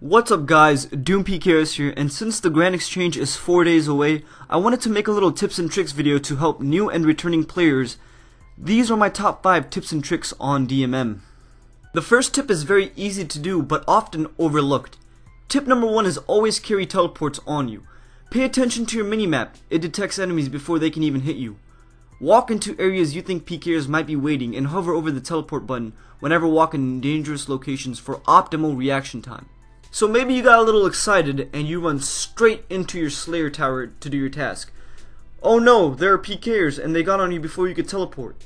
What's up guys, Doom PKRS here, and since the Grand Exchange is 4 days away, I wanted to make a little tips and tricks video to help new and returning players. These are my top 5 tips and tricks on DMM. The first tip is very easy to do but often overlooked. Tip number 1 is always carry teleports on you. Pay attention to your minimap, it detects enemies before they can even hit you. Walk into areas you think PKers might be waiting and hover over the teleport button whenever walking in dangerous locations for optimal reaction time. So maybe you got a little excited and you run straight into your Slayer tower to do your task. Oh no, there are PKers and they got on you before you could teleport.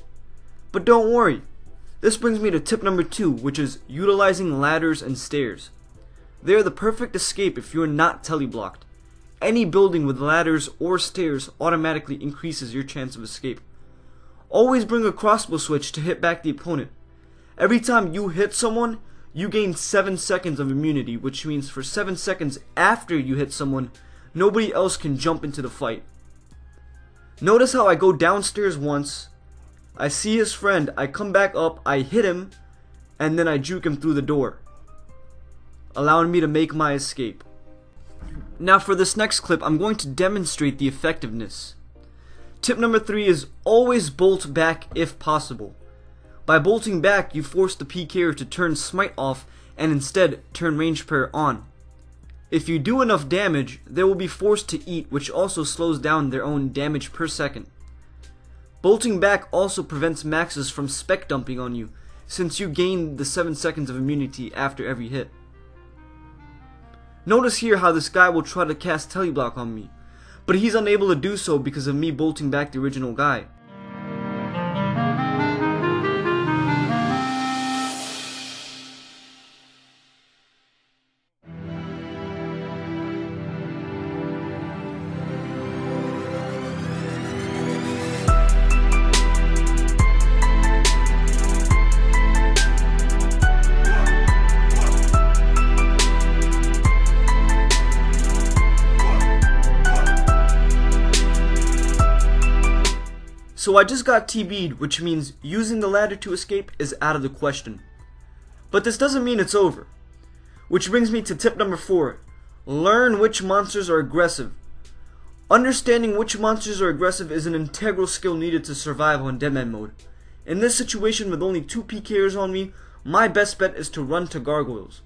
But don't worry. This brings me to tip number 2, which is utilizing ladders and stairs. They are the perfect escape if you are not teleblocked. Any building with ladders or stairs automatically increases your chance of escape. Always bring a crossbow switch to hit back the opponent. Every time you hit someone, you gain 7 seconds of immunity, which means for 7 seconds after you hit someone, nobody else can jump into the fight. Notice how I go downstairs once, I see his friend, I come back up, I hit him, and then I juke him through the door, allowing me to make my escape. Now for this next clip, I'm going to demonstrate the effectiveness. Tip number 3 is always bolt back if possible. By bolting back, you force the PKer to turn smite off and instead turn range prayer on. If you do enough damage, they will be forced to eat, which also slows down their own damage per second. Bolting back also prevents maxes from spec dumping on you, since you gain the 7 seconds of immunity after every hit. Notice here how this guy will try to cast teleblock on me, but he's unable to do so because of me bolting back the original guy. So I just got TB'd, which means using the ladder to escape is out of the question. But this doesn't mean it's over. Which brings me to tip number 4. Learn which monsters are aggressive. Understanding which monsters are aggressive is an integral skill needed to survive on DMM mode. In this situation with only 2 PKers on me, my best bet is to run to gargoyles.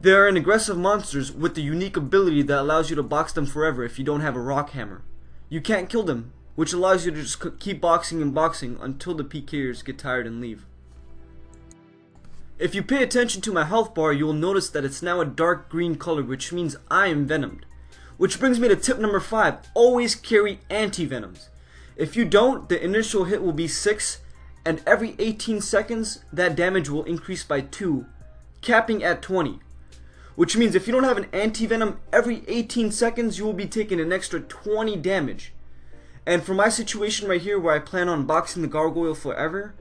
They are an aggressive monsters with the unique ability that allows you to box them forever if you don't have a rock hammer. You can't kill them, which allows you to just keep boxing and boxing until the PKers get tired and leave. If you pay attention to my health bar, you will notice that it's now a dark green color, which means I am venomed. Which brings me to tip number 5, always carry anti-venoms. If you don't, the initial hit will be 6, and every 18 seconds, that damage will increase by 2, capping at 20. Which means if you don't have an anti-venom, every 18 seconds you will be taking an extra 20 damage. And for my situation right here where I plan on boxing the gargoyle forever,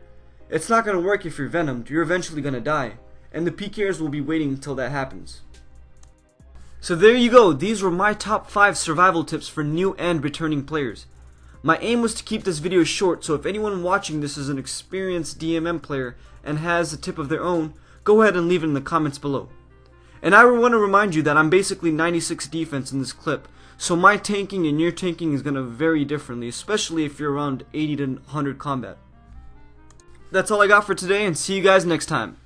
it's not going to work if you're venomed. You're eventually going to die. And the PKers will be waiting until that happens. So there you go. These were my top 5 survival tips for new and returning players. My aim was to keep this video short, so if anyone watching this is an experienced DMM player and has a tip of their own, go ahead and leave it in the comments below. And I want to remind you that I'm basically 96 defense in this clip. So my tanking and your tanking is going to vary differently, especially if you're around 80 to 100 combat. That's all I got for today, and see you guys next time.